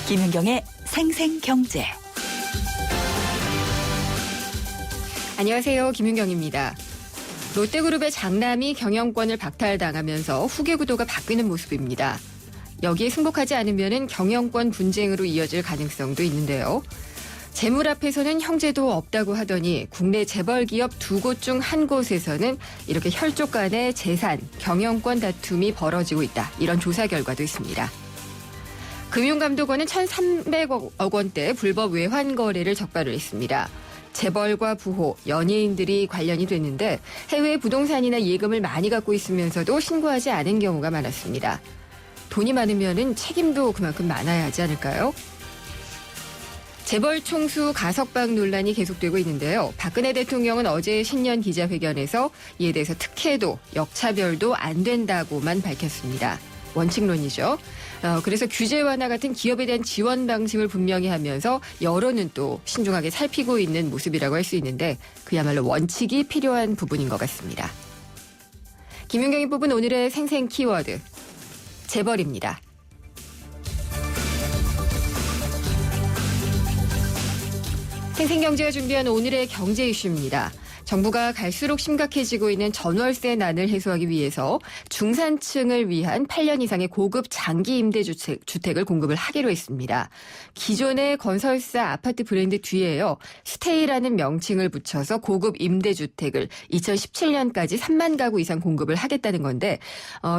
김연경의 생생경제. 안녕하세요. 김윤경입니다. 롯데그룹의 장남이 경영권을 박탈당하면서 후계 구도가 바뀌는 모습입니다. 여기에 승복하지 않으면 경영권 분쟁으로 이어질 가능성도 있는데요. 재물 앞에서는 형제도 없다고 하더니 국내 재벌 기업 두 곳 중 한 곳에서는 이렇게 혈족 간의 재산, 경영권 다툼이 벌어지고 있다. 이런 조사 결과도 있습니다. 금융감독원은 1,300억 원대 불법 외환 거래를 적발을 했습니다. 재벌과 부호, 연예인들이 관련이 됐는데 해외 부동산이나 예금을 많이 갖고 있으면서도 신고하지 않은 경우가 많았습니다. 돈이 많으면 책임도 그만큼 많아야 하지 않을까요? 재벌 총수 가석방 논란이 계속되고 있는데요. 박근혜 대통령은 어제 신년 기자회견에서 이에 대해서 특혜도 역차별도 안 된다고만 밝혔습니다. 원칙론이죠. 그래서 규제 완화 같은 기업에 대한 지원 방식을 분명히 하면서 여론은 또 신중하게 살피고 있는 모습이라고 할 수 있는데 그야말로 원칙이 필요한 부분인 것 같습니다. 김윤경이 뽑은 오늘의 생생 키워드, 재벌입니다. 생생경제가 준비한 오늘의 경제 이슈입니다. 정부가 갈수록 심각해지고 있는 전월세 난을 해소하기 위해서 중산층을 위한 8년 이상의 고급 장기 임대 주택을 공급을 하기로 했습니다. 기존의 건설사 아파트 브랜드 뒤에요. 스테이라는 명칭을 붙여서 고급 임대주택을 2017년까지 3만 가구 이상 공급을 하겠다는 건데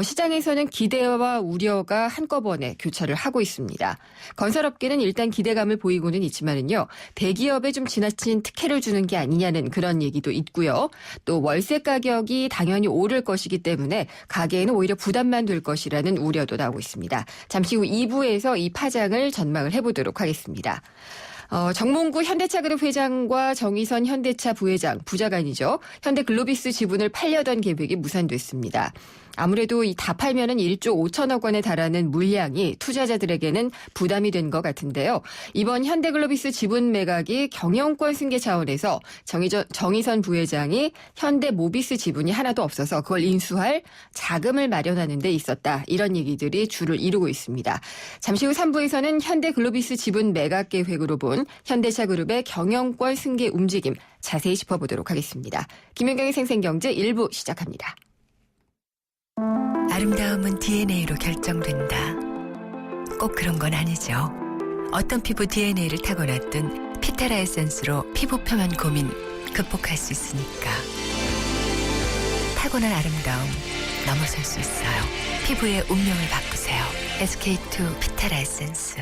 시장에서는 기대와 우려가 한꺼번에 교차를 하고 있습니다. 건설업계는 일단 기대감을 보이고는 있지만은요. 대기업에 좀 지나친 특혜를 주는 게 아니냐는 그런 얘기도 있고요. 또 월세 가격이 당연히 오를 것이기 때문에 가계에는 오히려 부담만 될 것이라는 우려도 나오고 있습니다. 잠시 후 2부에서 이 파장을 전망을 해보도록 하겠습니다. 정몽구 현대차그룹 회장과 정의선 현대차 부회장, 부자간이죠. 현대글로비스 지분을 팔려던 계획이 무산됐습니다. 아무래도 다 팔면은 1조 5천억 원에 달하는 물량이 투자자들에게는 부담이 된 것 같은데요. 이번 현대글로비스 지분 매각이 경영권 승계 차원에서 정의선 부회장이 현대모비스 지분이 하나도 없어서 그걸 인수할 자금을 마련하는 데 있었다. 이런 얘기들이 주를 이루고 있습니다. 잠시 후 3부에서는 현대글로비스 지분 매각 계획으로 본 현대차그룹의 경영권 승계 움직임 자세히 짚어보도록 하겠습니다. 김연경의 생생경제 1부 시작합니다. 아름다움은 DNA로 결정된다. 꼭 그런 건 아니죠. 어떤 피부 DNA를 타고났든 피테라 에센스로 피부 표면 고민 극복할 수 있으니까. 타고난 아름다움 넘어설 수 있어요. 피부의 운명을 바꾸세요. SK2 피테라 에센스.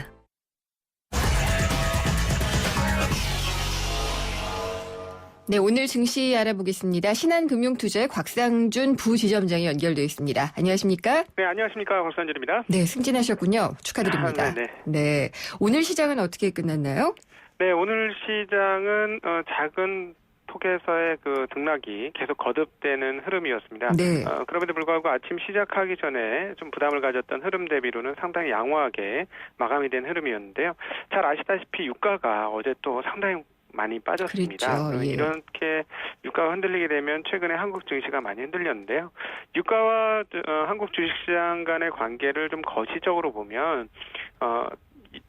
네, 오늘 증시 알아보겠습니다. 신한금융투자의 곽상준 부지점장이 연결되어 있습니다. 안녕하십니까? 네, 안녕하십니까. 곽상준입니다. 네, 승진하셨군요. 축하드립니다. 네. 오늘 시장은 어떻게 끝났나요? 네, 오늘 시장은 작은 폭에서의 그 등락이 계속 거듭되는 흐름이었습니다. 네. 그럼에도 불구하고 아침 시작하기 전에 좀 부담을 가졌던 흐름 대비로는 상당히 양호하게 마감이 된 흐름이었는데요. 잘 아시다시피 유가가 어제 또 상당히 많이 빠졌습니다. 그렇죠. 예. 이렇게 유가가 흔들리게 되면 최근에 한국 증시가 많이 흔들렸는데요. 유가와 한국 주식시장 간의 관계를 좀 거시적으로 보면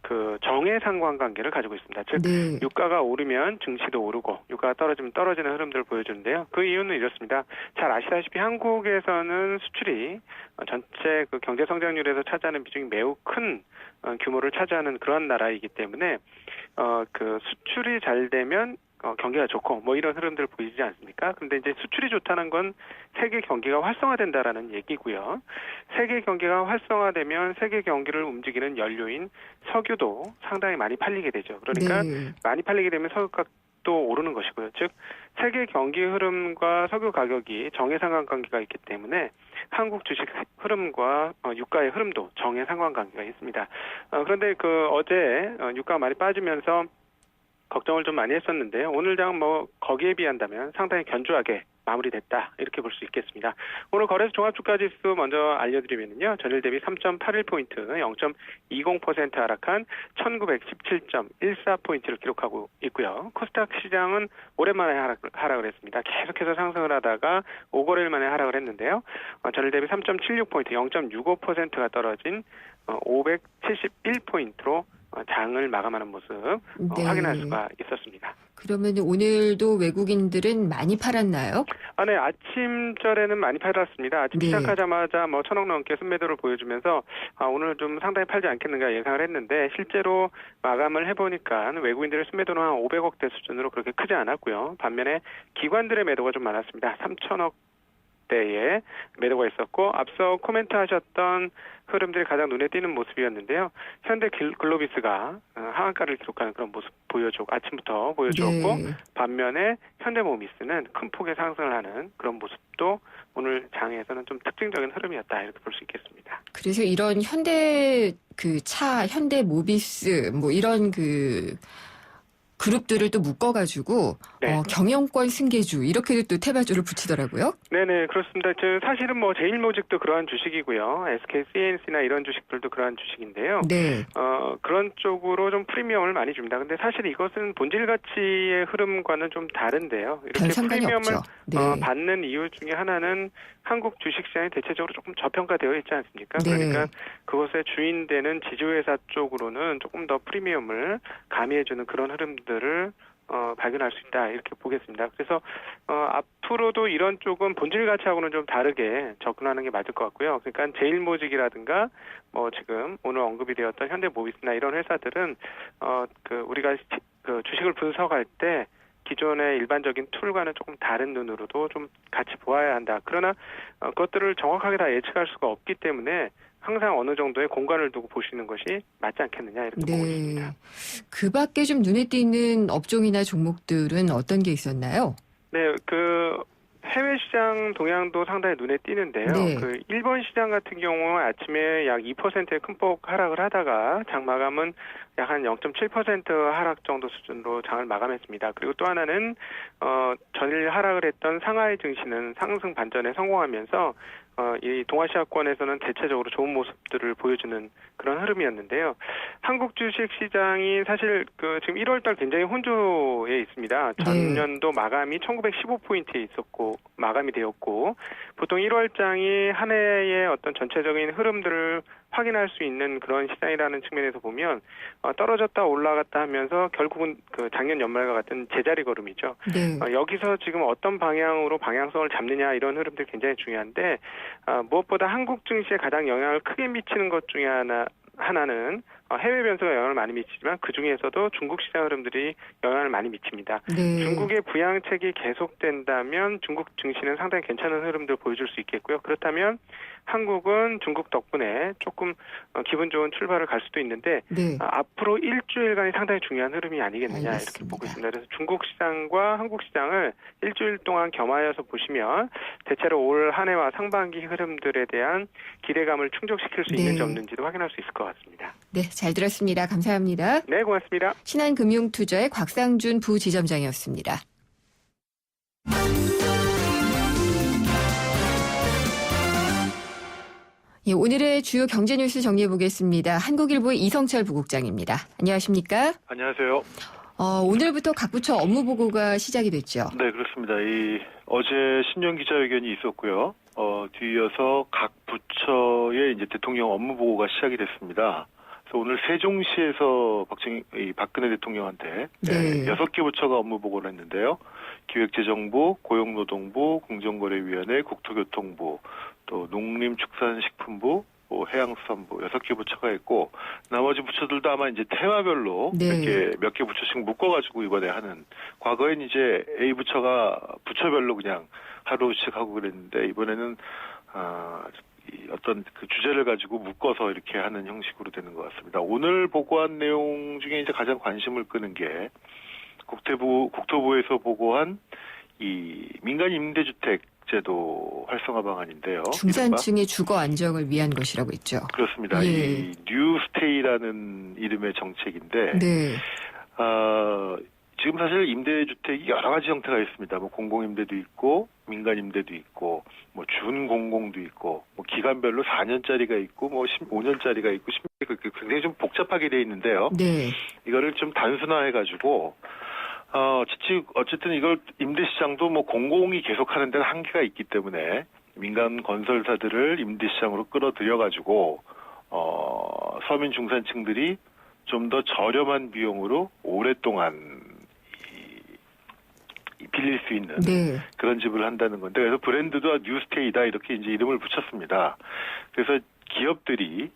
그 정의 상관관계를 가지고 있습니다. 즉 네. 유가가 오르면 증시도 오르고 유가가 떨어지면 떨어지는 흐름들을 보여주는데요. 그 이유는 이렇습니다. 잘 아시다시피 한국에서는 수출이 전체 그 경제 성장률에서 차지하는 비중이 매우 큰 규모를 차지하는 그런 나라이기 때문에 그 수출이 잘 되면 경기가 좋고 뭐 이런 흐름들 보이지 않습니까? 근데 이제 수출이 좋다는 건 세계 경기가 활성화된다라는 얘기고요. 세계 경기가 활성화되면 세계 경기를 움직이는 연료인 석유도 상당히 많이 팔리게 되죠. 그러니까 네. 많이 팔리게 되면 석유값도 오르는 것이고요. 즉 세계 경기 흐름과 석유 가격이 정해 상관관계가 있기 때문에 한국 주식 흐름과 유가의 흐름도 정해 상관관계가 있습니다. 그런데 그 어제 유가가 많이 빠지면서 걱정을 좀 많이 했었는데요. 오늘 장 뭐 거기에 비한다면 상당히 견조하게 마무리됐다 이렇게 볼 수 있겠습니다. 오늘 거래소 종합주가지수 먼저 알려드리면요. 전일 대비 3.81포인트 0.20% 하락한 1917.14포인트를 기록하고 있고요. 코스닥 시장은 오랜만에 하락을 했습니다. 계속해서 상승을 하다가 5거래일 만에 하락을 했는데요. 전일 대비 3.76포인트 0.65%가 떨어진 571포인트로 장을 마감하는 모습 네. 확인할 수가 있었습니다. 그러면 오늘도 외국인들은 많이 팔았나요? 네, 아침절에는 많이 팔았습니다. 아침 네. 시작하자마자 뭐 1,000억 넘게 순매도를 보여주면서 오늘 좀 상당히 팔지 않겠는가 예상을 했는데 실제로 마감을 해보니까 외국인들의 순매도는 한 500억대 수준으로 그렇게 크지 않았고요. 반면에 기관들의 매도가 좀 많았습니다. 3,000억 대의 매도가 있었고 앞서 코멘트하셨던 흐름들이 가장 눈에 띄는 모습이었는데요. 현대 글로비스가 하한가를 기록하는 그런 모습 아침부터 보여주었고 네. 반면에 현대모비스는 큰 폭의 상승을 하는 그런 모습도 오늘 장에서는 좀 특징적인 흐름이었다 이렇게 볼 수 있겠습니다. 그래서 이런 현대 현대 모비스 뭐 이런 그룹들을 또 묶어가지고 네. 경영권 승계주 이렇게도 또 태바주를 붙이더라고요. 네네 그렇습니다. 사실은 뭐 제일모직도 그러한 주식이고요. SK CNC나 이런 주식들도 그러한 주식인데요. 네. 그런 쪽으로 좀 프리미엄을 많이 줍니다. 근데 사실 이것은 본질 가치의 흐름과는 좀 다른데요. 별 이렇게 상관이 프리미엄을 없죠. 네. 받는 이유 중에 하나는 한국 주식시장이 대체적으로 조금 저평가되어 있지 않습니까? 네. 그러니까 그것의 주인되는 지주회사 쪽으로는 조금 더 프리미엄을 가미해주는 그런 흐름들을 발견할 수 있다 이렇게 보겠습니다. 그래서 앞으로도 이런 쪽은 본질 가치하고는 좀 다르게 접근하는 게 맞을 것 같고요. 그러니까 제일모직이라든가 뭐 지금 오늘 언급이 되었던 현대모비스나 이런 회사들은 우리가 주식을 분석할 때 기존의 일반적인 툴과는 조금 다른 눈으로도 좀 같이 보아야 한다. 그러나 그것들을 정확하게 다 예측할 수가 없기 때문에 항상 어느 정도의 공간을 두고 보시는 것이 맞지 않겠느냐 이렇게 보고 있습니다. 그 밖에 좀 눈에 띄는 업종이나 종목들은 어떤 게 있었나요? 네, 해외 시장 동향도 상당히 눈에 띄는데요. 네. 일본 시장 같은 경우 아침에 약 2%의 큰 폭 하락을 하다가 장 마감은 약 한 0.7% 하락 정도 수준으로 장을 마감했습니다. 그리고 또 하나는 전일 하락을 했던 상하이 증시는 상승 반전에 성공하면서 이 동아시아권에서는 대체적으로 좋은 모습들을 보여주는 그런 흐름이었는데요. 한국 주식 시장이 사실 지금 1월달 굉장히 혼조에 있습니다. 전년도 마감이 1915포인트에 있었고 마감이 되었고 보통 1월장이 한 해의 어떤 전체적인 흐름들을 확인할 수 있는 그런 시장이라는 측면에서 보면 떨어졌다 올라갔다 하면서 결국은 작년 연말과 같은 제자리 걸음이죠. 네. 여기서 지금 어떤 방향으로 방향성을 잡느냐 이런 흐름들이 굉장히 중요한데 무엇보다 한국 증시에 가장 영향을 크게 미치는 것 중에 하나는 해외 변수가 영향을 많이 미치지만 그중에서도 중국 시장 흐름들이 영향을 많이 미칩니다. 네. 중국의 부양책이 계속된다면 중국 증시는 상당히 괜찮은 흐름들을 보여줄 수 있겠고요. 그렇다면 한국은 중국 덕분에 조금 기분 좋은 출발을 갈 수도 있는데 네. 앞으로 일주일간이 상당히 중요한 흐름이 아니겠느냐 알겠습니다. 이렇게 보고 있습니다. 그래서 중국 시장과 한국 시장을 일주일 동안 겸하여서 보시면 대체로 올 한 해와 상반기 흐름들에 대한 기대감을 충족시킬 수 있는지 네. 없는지도 확인할 수 있을 것 같습니다. 네, 잘 들었습니다. 감사합니다. 네, 고맙습니다. 신한금융투자의 곽상준 부지점장이었습니다. 예, 오늘의 주요 경제 뉴스 정리해 보겠습니다. 한국일보의 이성철 부국장입니다. 안녕하십니까? 안녕하세요. 오늘부터 각 부처 업무 보고가 시작이 됐죠. 네, 그렇습니다. 어제 신년 기자회견이 있었고요. 뒤이어서 각 부처의 이제 대통령 업무 보고가 시작이 됐습니다. 그래서 오늘 세종시에서 박근혜 대통령한테 네. 6개 부처가 업무 보고를 했는데요. 기획재정부, 고용노동부, 공정거래위원회, 국토교통부, 또 농림축산식품부, 해양수산부 6개 부처가 있고 나머지 부처들도 아마 이제 테마별로 네. 몇 개 부처씩 묶어가지고 이번에 하는 과거엔 이제 A 부처가 부처별로 그냥 하루씩 하고 그랬는데 이번에는 어떤 그 주제를 가지고 묶어서 이렇게 하는 형식으로 되는 것 같습니다. 오늘 보고한 내용 중에 이제 가장 관심을 끄는 게 국토부에서 보고한 이 민간 임대주택 제도 활성화 방안인데요. 중산층의 주거 안정을 위한 것이라고 했죠. 그렇습니다. 예. 이 뉴스테이라는 이름의 정책인데 네. 지금 사실 임대주택이 여러 가지 형태가 있습니다. 뭐 공공임대도 있고 민간 임대도 있고 뭐 준공공도 있고 뭐 기간별로 4년짜리가 있고 뭐 15년짜리가 있고 굉장히 좀 복잡하게 돼 있는데요. 네. 이거를 좀 단순화해가지고 어쨌든 이걸 임대시장도 뭐 공공이 계속하는 데는 한계가 있기 때문에 민간 건설사들을 임대시장으로 끌어들여가지고 서민 중산층들이 좀 더 저렴한 비용으로 오랫동안 빌릴 수 있는 네. 그런 집을 한다는 건데, 그래서 브랜드도 뉴스테이다 이렇게 이제 이름을 붙였습니다. 그래서 기업들이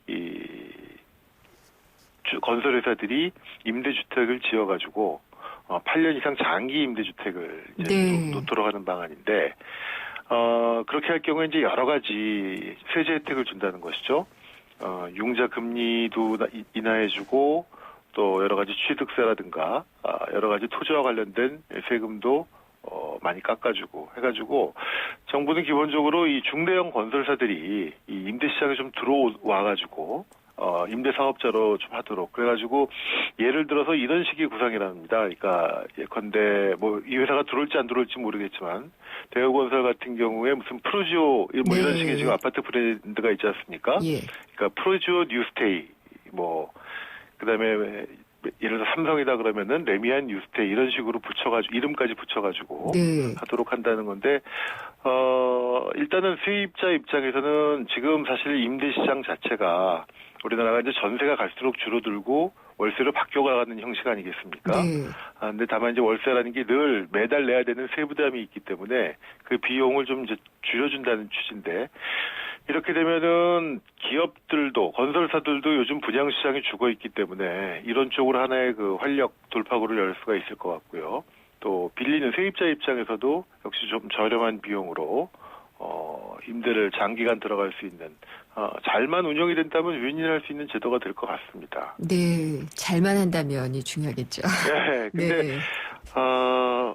건설회사들이 임대주택을 지어가지고 8년 이상 장기 임대주택을 이제 네. 놓도록 하는 방안인데, 그렇게 할 경우에 이제 여러 가지 세제 혜택을 준다는 것이죠. 융자 금리도 인하해주고, 또 여러 가지 취득세라든가 여러 가지 토지와 관련된 세금도 많이 깎아주고 해가지고, 정부는 기본적으로 이 중대형 건설사들이 이 임대시장에 좀 들어와가지고 임대사업자로 좀 하도록, 그래가지고 예를 들어서 이런 식의 구상이랍니다. 그러니까 예컨대 뭐 이 회사가 들어올지 안 들어올지 모르겠지만, 대우건설 같은 경우에 무슨 프로지오 뭐 네. 이런 식의 지금 아파트 브랜드가 있지 않습니까? 예. 그러니까 프로지오 뉴스테이, 뭐 그다음에 예를 들어 삼성이다 그러면은 레미안 뉴스테이 이런 식으로 붙여가지고 이름까지 붙여가지고 네. 하도록 한다는 건데, 일단은 세입자 입장에서는 지금 사실 임대시장 자체가 우리나라가 이제 전세가 갈수록 줄어들고 월세로 바뀌어가는 형식 아니겠습니까? 네. 근데 다만 이제 월세라는 게 늘 매달 내야 되는 세부담이 있기 때문에 그 비용을 좀 이제 줄여준다는 취지인데, 이렇게 되면은 기업들도 건설사들도 요즘 분양 시장이 죽어 있기 때문에 이런 쪽으로 하나의 그 활력 돌파구를 열 수가 있을 것 같고요. 또 빌리는 세입자 입장에서도 역시 좀 저렴한 비용으로 임대를 장기간 들어갈 수 있는, 잘만 운영이 된다면 윈윈할 수 있는 제도가 될 것 같습니다. 네. 잘만 한다면이 중요하겠죠. 네, 근데 네.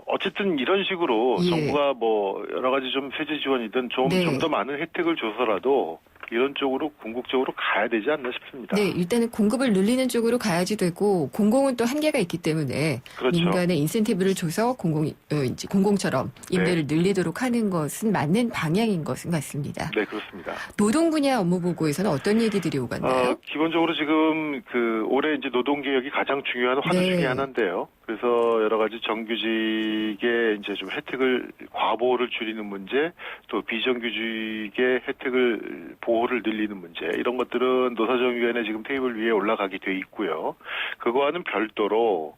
어쨌든 이런 식으로 예. 정부가 뭐 여러 가지 좀 세제 지원이든 좀 네. 더 많은 혜택을 줘서라도 이런 쪽으로 궁극적으로 가야 되지 않나 싶습니다. 네, 일단은 공급을 늘리는 쪽으로 가야지 되고, 공공은 또 한계가 있기 때문에 그렇죠. 민간에 인센티브를 줘서 공공처럼 임대를 늘리도록 하는 것은 맞는 방향인 것은 같습니다. 네, 그렇습니다. 노동 분야 업무 보고에서는 어떤 얘기들이 오갔나요? 기본적으로 지금 올해 이제 노동개혁이 가장 중요한 화두 네. 중에 하나인데요. 그래서 여러 가지 정규직의 이제 좀 혜택을, 과보호를 줄이는 문제, 또 비정규직의 혜택을, 보호를 늘리는 문제, 이런 것들은 노사정위원회 지금 테이블 위에 올라가게 돼 있고요. 그거와는 별도로,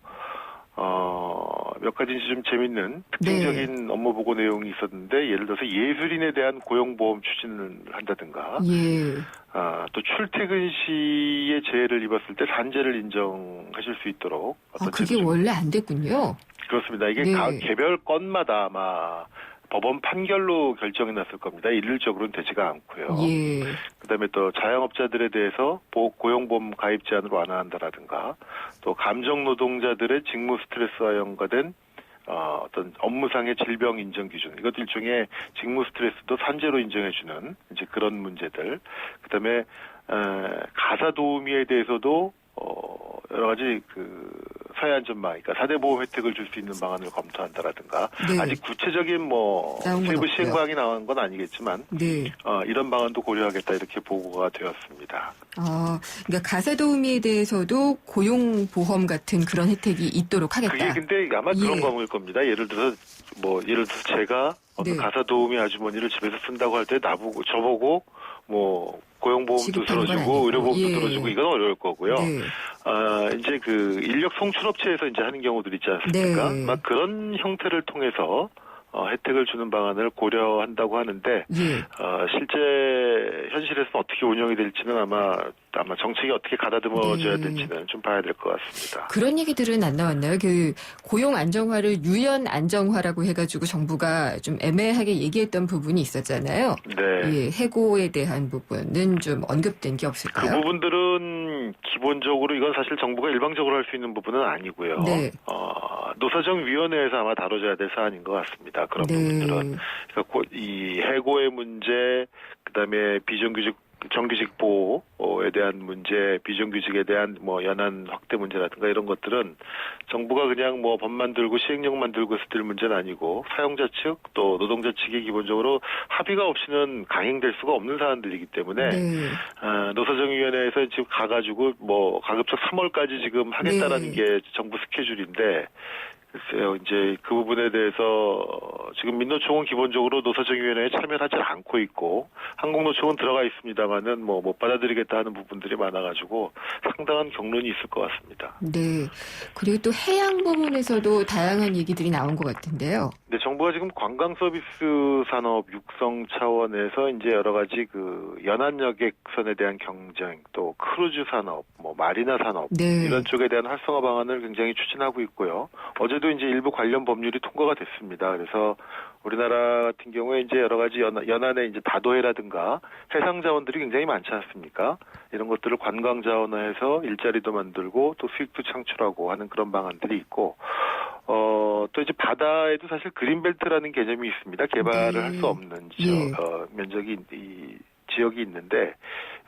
몇 가지 좀 재밌는 특징적인 업무 보고 내용이 있었는데, 예를 들어서 예술인에 대한 고용보험 추진을 한다든가, 예. 또 출퇴근 시에 재해를 입었을 때 산재를 인정하실 수 있도록. 그게 제도 좀- 원래 안 됐군요. 그렇습니다. 이게 네. 개별 건마다 아마 법원 판결로 결정이 났을 겁니다. 일률적으로는 되지가 않고요. 예. 그다음에 또 자영업자들에 대해서 고용보험 가입 제한을 완화한다라든가, 또 감정 노동자들의 직무 스트레스와 연관된 어떤 업무상의 질병 인정 기준, 이것도 일종의 직무 스트레스도 산재로 인정해주는 이제 그런 문제들. 그다음에 가사 도우미에 대해서도 여러 가지 사회안전망, 그러니까 4대 보험 혜택을 줄 수 있는 방안을 검토한다라든가, 네. 아직 구체적인 나온 건 세부 없고요. 시행방안이 나온 건 아니겠지만, 네. 이런 방안도 고려하겠다 이렇게 보고가 되었습니다. 그러니까 가사 도우미에 대해서도 고용보험 같은 그런 혜택이 있도록 하겠다. 그게 근데 아마 그런 예. 경우일 겁니다. 예를 들어서 제가 어떤 네. 가사 도우미 아주머니를 집에서 쓴다고 할 때 저보고 뭐 고용보험도 지급하는 건 들어주고 아니고. 의료보험도 예. 들어주고 이건 어려울 거고요. 네. 이제 인력 송출업체에서 이제 하는 경우들 있지 않습니까? 네. 막 그런 형태를 통해서 혜택을 주는 방안을 고려한다고 하는데, 예. 실제 현실에서는 어떻게 운영이 될지는 아마 정책이 어떻게 가다듬어져야 네. 될지는 좀 봐야 될 것 같습니다. 그런 얘기들은 안 나왔나요? 고용 안정화를 유연 안정화라고 해가지고 정부가 좀 애매하게 얘기했던 부분이 있었잖아요. 네. 예, 해고에 대한 부분은 좀 언급된 게 그 없을까요? 부분들은 기본적으로 이건 사실 정부가 일방적으로 할 수 있는 부분은 아니고요. 네. 노사정위원회에서 아마 다뤄져야 될 사안인 것 같습니다. 그런 네. 부분들은. 그러니까 이 해고의 문제, 그다음에 정규직 보호에 대한 문제, 비정규직에 대한 연한 확대 문제라든가 이런 것들은 정부가 그냥 법 만들고 시행령 만들고 했을 문제는 아니고, 사용자 측 또 노동자 측이 기본적으로 합의가 없이는 강행될 수가 없는 사안들이기 때문에, 네. 노사정위원회에서 지금 가가지고 가급적 3월까지 지금 하겠다라는 네. 게 정부 스케줄인데, 글쎄요, 이제 그 부분에 대해서 지금 민노총은 기본적으로 노사정위원회에 참여하지 않고 있고 한국노총은 들어가 있습니다만은 못 받아들이겠다 하는 부분들이 많아가지고 상당한 격론이 있을 것 같습니다. 네. 그리고 또 해양 부문에서도 다양한 얘기들이 나온 것 같은데요. 네, 정부가 지금 관광 서비스 산업 육성 차원에서 이제 여러 가지 그 연안여객선에 대한 경쟁, 또 크루즈 산업, 마리나 산업 네. 이런 쪽에 대한 활성화 방안을 굉장히 추진하고 있고요. 어제도 이제 일부 관련 법률이 통과가 됐습니다. 그래서 우리나라 같은 경우에 이제 여러 가지 연안에 이제 다도해라든가 해상 자원들이 굉장히 많지 않습니까? 이런 것들을 관광 자원화해서 일자리도 만들고 또 수익도 창출하고 하는 그런 방안들이 있고, 또 이제 바다에도 사실 그린벨트라는 개념이 있습니다. 개발을 네. 할 수 없는 예. 면적이 지역이 있는데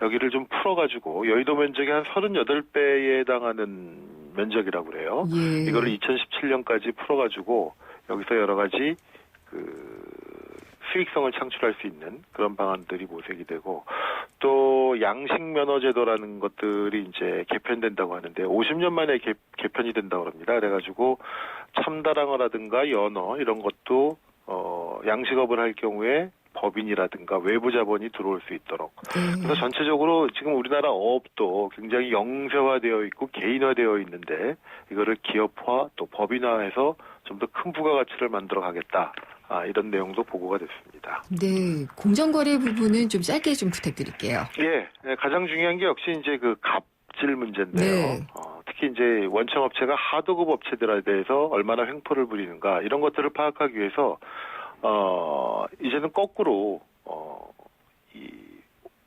여기를 좀 풀어가지고 여의도 면적의 한 38배에 해당하는 면적이라고 그래요. 예. 이거를 2017년까지 풀어가지고 여기서 여러 가지 수익성을 창출할 수 있는 그런 방안들이 모색이 되고, 또 양식 면허 제도라는 것들이 이제 개편된다고 하는데 50년 만에 개편이 된다고 합니다. 그래가지고 참다랑어라든가 연어 이런 것도 양식업을 할 경우에 법인이라든가 외부 자본이 들어올 수 있도록. 그래서 전체적으로 지금 우리나라 어업도 굉장히 영세화되어 있고 개인화되어 있는데 이거를 기업화 또 법인화해서 좀 더 큰 부가가치를 만들어 가겠다. 이런 내용도 보고가 됐습니다. 네. 공정거래 부분은 좀 짧게 좀 부탁드릴게요. 예, 가장 중요한 게 역시 이제 그 갑질 문제인데요. 네. 특히 이제 원청업체가 하도급 업체들에 대해서 얼마나 횡포를 부리는가 이런 것들을 파악하기 위해서 이제는 거꾸로 이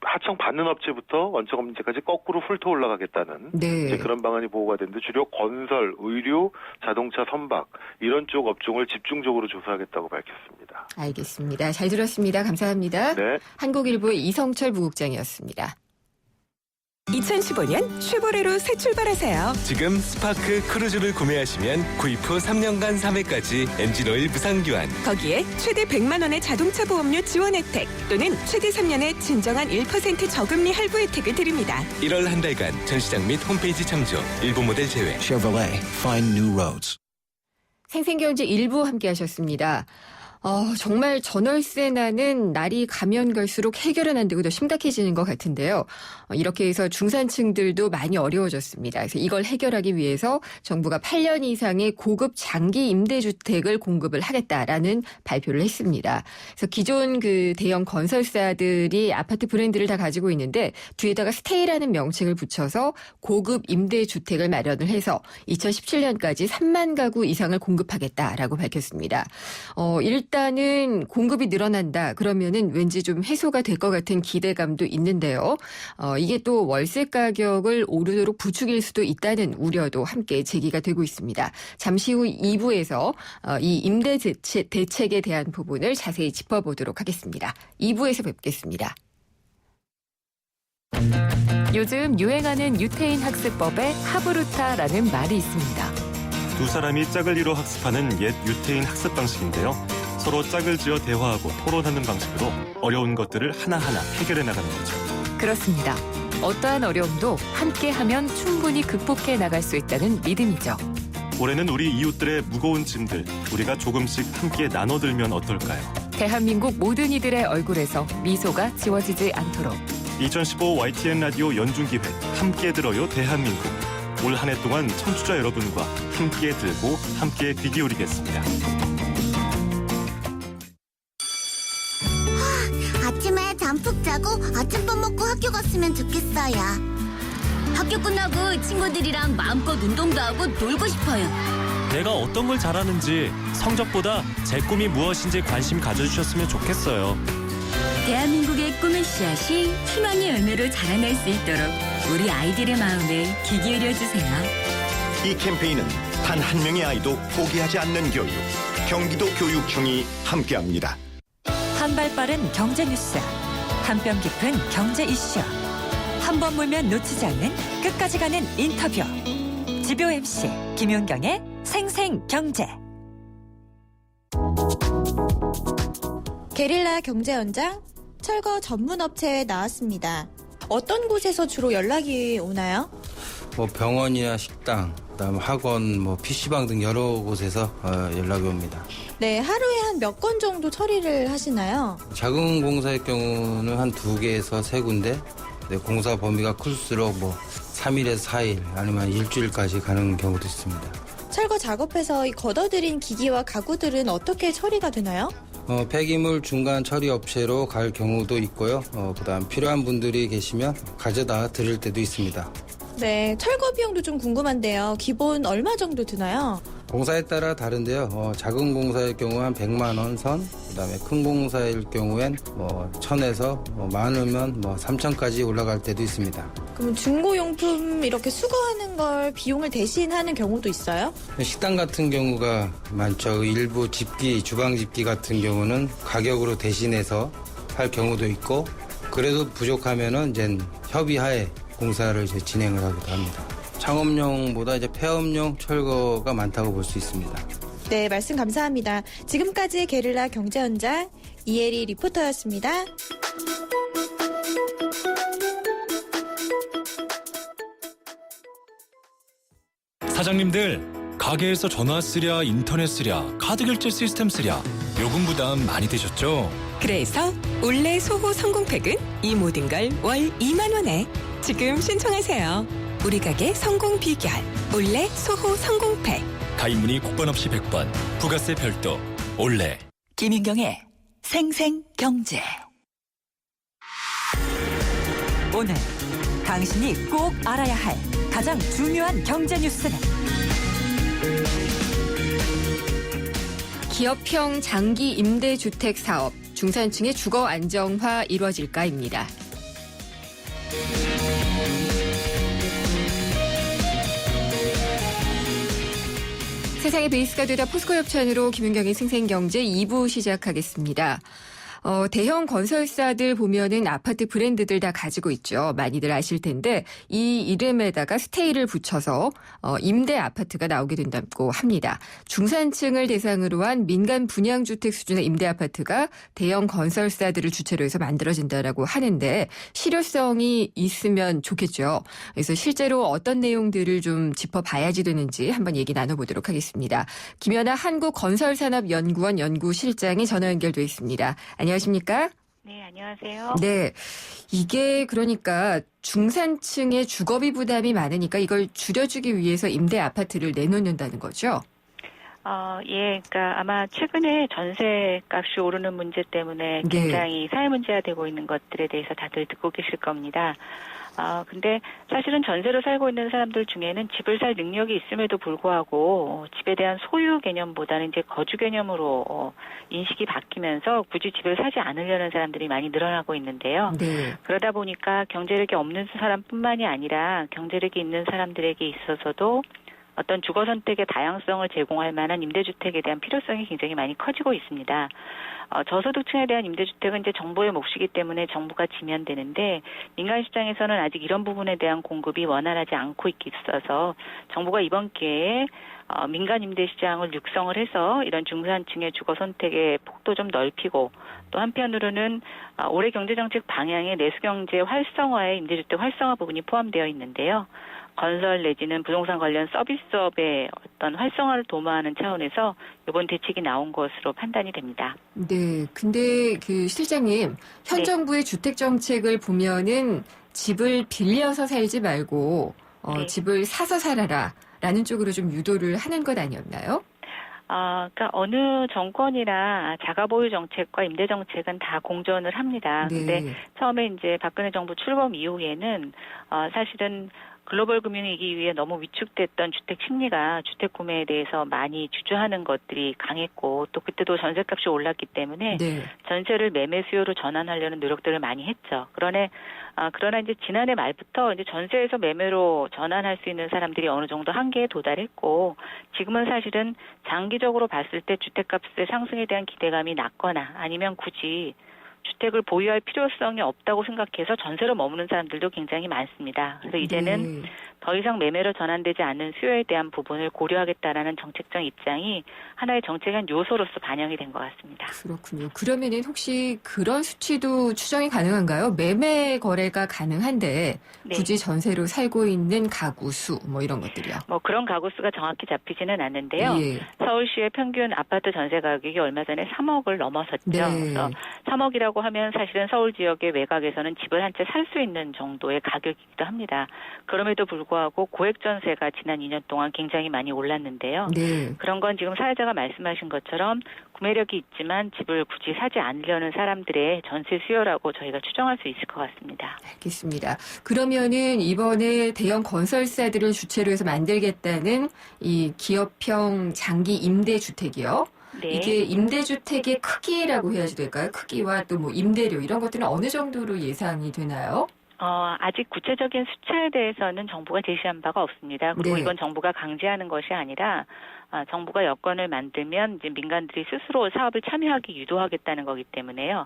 하청 받는 업체부터 원청 업체까지 거꾸로 훑어 올라가겠다는 네. 이제 그런 방안이 보고가 됐는데 주로 건설, 의류, 자동차 선박 이런 쪽 업종을 집중적으로 조사하겠다고 밝혔습니다. 알겠습니다. 잘 들었습니다. 감사합니다. 네. 한국일보의 이성철 부국장이었습니다. 2015년 쉐보레로 새 출발하세요. 지금 스파크 크루즈를 구매하시면 구입 후 3년간 3회까지 엔진오일 무상교환. 거기에 최대 100만 원의 자동차 보험료 지원 혜택 또는 최대 3년의 진정한 1% 저금리 할부 혜택을 드립니다. 1월 한 달간 전시장 및 홈페이지 참조. 일부 모델 제외. Chevrolet, find new roads. 생생경제 1부 함께 하셨습니다. 정말 전월세 나는 날이 가면 갈수록 해결은 안 되고 더 심각해지는 것 같은데요. 이렇게 해서 중산층들도 많이 어려워졌습니다. 그래서 이걸 해결하기 위해서 정부가 8년 이상의 고급 장기 임대주택을 공급을 하겠다라는 발표를 했습니다. 그래서 기존 그 대형 건설사들이 아파트 브랜드를 다 가지고 있는데 뒤에다가 스테이라는 명칭을 붙여서 고급 임대주택을 마련을 해서 2017년까지 3만 가구 이상을 공급하겠다라고 밝혔습니다. 일단은 공급이 늘어난다 그러면은 왠지 좀 해소가 될 것 같은 기대감도 있는데요. 이게 또 월세 가격을 오르도록 부추길 수도 있다는 우려도 함께 제기가 되고 있습니다. 잠시 후 2부에서 이 임대 대책에 대한 부분을 자세히 짚어보도록 하겠습니다. 2부에서 뵙겠습니다. 요즘 유행하는 유태인 학습법에 하브루타라는 말이 있습니다. 두 사람이 짝을 이뤄 학습하는 옛 유태인 학습 방식인데요. 서로 짝을 지어 대화하고 토론하는 방식으로 어려운 것들을 하나하나 해결해 나가는 거죠. 그렇습니다. 어떠한 어려움도 함께하면 충분히 극복해 나갈 수 있다는 믿음이죠. 올해는 우리 이웃들의 무거운 짐들 우리가 조금씩 함께 나눠들면 어떨까요? 대한민국 모든 이들의 얼굴에서 미소가 지워지지 않도록 2015 YTN 라디오 연중기획 함께 들어요 대한민국. 올 한 해 동안 청취자 여러분과 함께 들고 함께 귀 기울이겠습니다. 아침에 잠 푹 자고 아침밥 먹고 학교 갔으면 좋겠어요. 학교 끝나고 친구들이랑 마음껏 운동도 하고 놀고 싶어요. 내가 어떤 걸 잘하는지 성적보다 제 꿈이 무엇인지 관심 가져주셨으면 좋겠어요. 대한민국의 꿈의 씨앗이 희망의 열매로 자라날 수 있도록 우리 아이들의 마음에 귀 기울여주세요. 이 캠페인은 단 한 명의 아이도 포기하지 않는 교육, 경기도 교육청이 함께합니다. 한 발 빠른 경제 뉴스, 한 뼘 깊은 경제 이슈, 한 번 물면 놓치지 않는 끝까지 가는 인터뷰. 지표 MC 김윤경의 생생경제. 게릴라 경제 현장 철거 전문 업체에 나왔습니다. 어떤 곳에서 주로 연락이 오나요? 병원이나 식당, 그다음 학원, 뭐 PC방 등 여러 곳에서 연락이 옵니다. 네, 하루에 한 몇 건 정도 처리를 하시나요? 작은 공사의 경우는 한 2개에서 3군데, 네, 공사 범위가 클수록 뭐 3일에서 4일 아니면 일주일까지 가는 경우도 있습니다. 철거 작업해서 이 걷어들인 기기와 가구들은 어떻게 처리가 되나요? 폐기물 중간 처리 업체로 갈 경우도 있고요. 그다음 필요한 분들이 계시면 가져다 드릴 때도 있습니다. 네, 철거 비용도 좀 궁금한데요. 기본 얼마 정도 드나요? 공사에 따라 다른데요. 작은 공사일 경우 한 100만 원 선, 그다음에 큰 공사일 경우엔 뭐 1000에서 많으면 뭐 3000까지 올라갈 때도 있습니다. 그럼 중고용품 이렇게 수거하는 걸 비용을 대신하는 경우도 있어요? 식당 같은 경우가 많죠. 일부 집기, 주방 집기 같은 경우는 가격으로 대신해서 할 경우도 있고, 그래도 부족하면은 이제 협의하에 공사를 이제 진행을 하기도 합니다. 창업용보다 이제 폐업용 철거가 많다고 볼 수 있습니다. 네, 말씀 감사합니다. 지금까지 게릴라 경제 현장 이혜리 리포터였습니다. 사장님들, 가게에서 전화 쓰랴, 인터넷 쓰랴, 카드 결제 시스템 쓰랴, 요금 부담 많이 되셨죠? 그래서 올레 소호 성공팩은 이 모든 걸 월 2만 원에 지금 신청하세요. 우리 가게 성공 비결 올레 소호 성공팩. 가입 문의 국번 없이 100번, 부가세 별도, 올레. 김윤경의 생생경제. 오늘 당신이 꼭 알아야 할 가장 중요한 경제 뉴스는 기업형 장기 임대주택 사업, 중산층의 주거 안정화 이뤄질까입니다. 세상의 베이스가 되다 포스코 협찬으로 김윤경의 생생경제 2부 시작하겠습니다. 대형 건설사들 보면은 아파트 브랜드들 다 가지고 있죠. 많이들 아실 텐데 이 이름에다가 스테이를 붙여서 임대 아파트가 나오게 된다고 합니다. 중산층을 대상으로 한 민간 분양주택 수준의 임대 아파트가 대형 건설사들을 주체로 해서 만들어진다라고 하는데 실효성이 있으면 좋겠죠. 그래서 실제로 어떤 내용들을 좀 짚어봐야지 되는지 한번 얘기 나눠보도록 하겠습니다. 김연아 한국건설산업연구원 연구실장이 전화 연결돼 있습니다. 안녕하십니까? 네, 안녕하세요. 네. 이게 그러니까 중산층의 주거비 부담이 많으니까 이걸 줄여주기 위해서 임대 아파트를 내놓는다는 거죠? 예, 그러니까 아마 최근에 전세 값이 오르는 문제 때문에 굉장히 사회 문제가 되고 있는 것들에 대해서 다들 듣고 계실 겁니다. 근데 사실은 전세로 살고 있는 사람들 중에는 집을 살 능력이 있음에도 불구하고 집에 대한 소유 개념보다는 이제 거주 개념으로 인식이 바뀌면서 굳이 집을 사지 않으려는 사람들이 많이 늘어나고 있는데요. 네. 그러다 보니까 경제력이 없는 사람뿐만이 아니라 경제력이 있는 사람들에게 있어서도 어떤 주거 선택의 다양성을 제공할 만한 임대주택에 대한 필요성이 굉장히 많이 커지고 있습니다. 저소득층에 대한 임대주택은 이제 정부의 몫이기 때문에 정부가 지면 되는데 민간 시장에서는 아직 이런 부분에 대한 공급이 원활하지 않고 있어서 정부가 이번 기회에 민간 임대 시장을 육성을 해서 이런 중산층의 주거 선택의 폭도 좀 넓히고 또 한편으로는 올해 경제정책 방향에 내수경제 활성화에 임대주택 활성화 부분이 포함되어 있는데요. 건설 내지는 부동산 관련 서비스업의 어떤 활성화를 도모하는 차원에서 이번 대책이 나온 것으로 판단이 됩니다. 네. 근데 그 실장님, 현 정부의 주택 정책을 보면은 집을 빌려서 살지 말고 집을 사서 살아라라는 쪽으로 좀 유도를 하는 것 아니었나요? 그러니까 어느 정권이나 자가보유 정책과 임대 정책은 다 공존을 합니다. 근데 처음에 이제 박근혜 정부 출범 이후에는 사실은 글로벌 금융위기 이후에 너무 위축됐던 주택 심리가 주택 구매에 대해서 많이 주저하는 것들이 강했고 또 그때도 전세값이 올랐기 때문에 전세를 매매 수요로 전환하려는 노력들을 많이 했죠. 그러나 이제 지난해 말부터 이제 전세에서 매매로 전환할 수 있는 사람들이 어느 정도 한계에 도달했고 지금은 사실은 장기적으로 봤을 때 주택값의 상승에 대한 기대감이 낮거나 아니면 굳이 주택을 보유할 필요성이 없다고 생각해서 전세로 머무는 사람들도 굉장히 많습니다. 그래서 이제는 더 이상 매매로 전환되지 않는 수요에 대한 부분을 고려하겠다라는 정책적 입장이 하나의 정책의 한 요소로서 반영이 된 것 같습니다. 그렇군요. 그러면은 혹시 그런 수치도 추정이 가능한가요? 매매 거래가 가능한데 네. 굳이 전세로 살고 있는 가구 수 뭐 이런 것들이요. 뭐 그런 가구 수가 정확히 잡히지는 않는데요. 예. 서울시의 평균 아파트 전세 가격이 얼마 전에 3억을 넘어섰죠. 네. 그래서 3억이라고 하면 사실은 서울 지역의 외곽에서는 집을 한 채 살 수 있는 정도의 가격이기도 합니다. 그럼에도 불구하고 고액 전세가 지난 2년 동안 굉장히 많이 올랐는데요. 네. 그런 건 지금 사회자가 말씀하신 것처럼 구매력이 있지만 집을 굳이 사지 않으려는 사람들의 전세 수요라고 저희가 추정할 수 있을 것 같습니다. 알겠습니다. 그러면은 이번에 대형 건설사들을 주체로 해서 만들겠다는 이 기업형 장기 임대주택이요. 네. 이게 임대주택의 크기라고 해야지 될까요? 크기와 또 뭐 임대료 이런 것들은 어느 정도로 예상이 되나요? 아직 구체적인 숫자에 대해서는 정부가 제시한 바가 없습니다. 그리고 네. 이건 정부가 강제하는 것이 아니라 정부가 여건을 만들면 이제 민간들이 스스로 사업을 참여하기 유도하겠다는 거기 때문에요.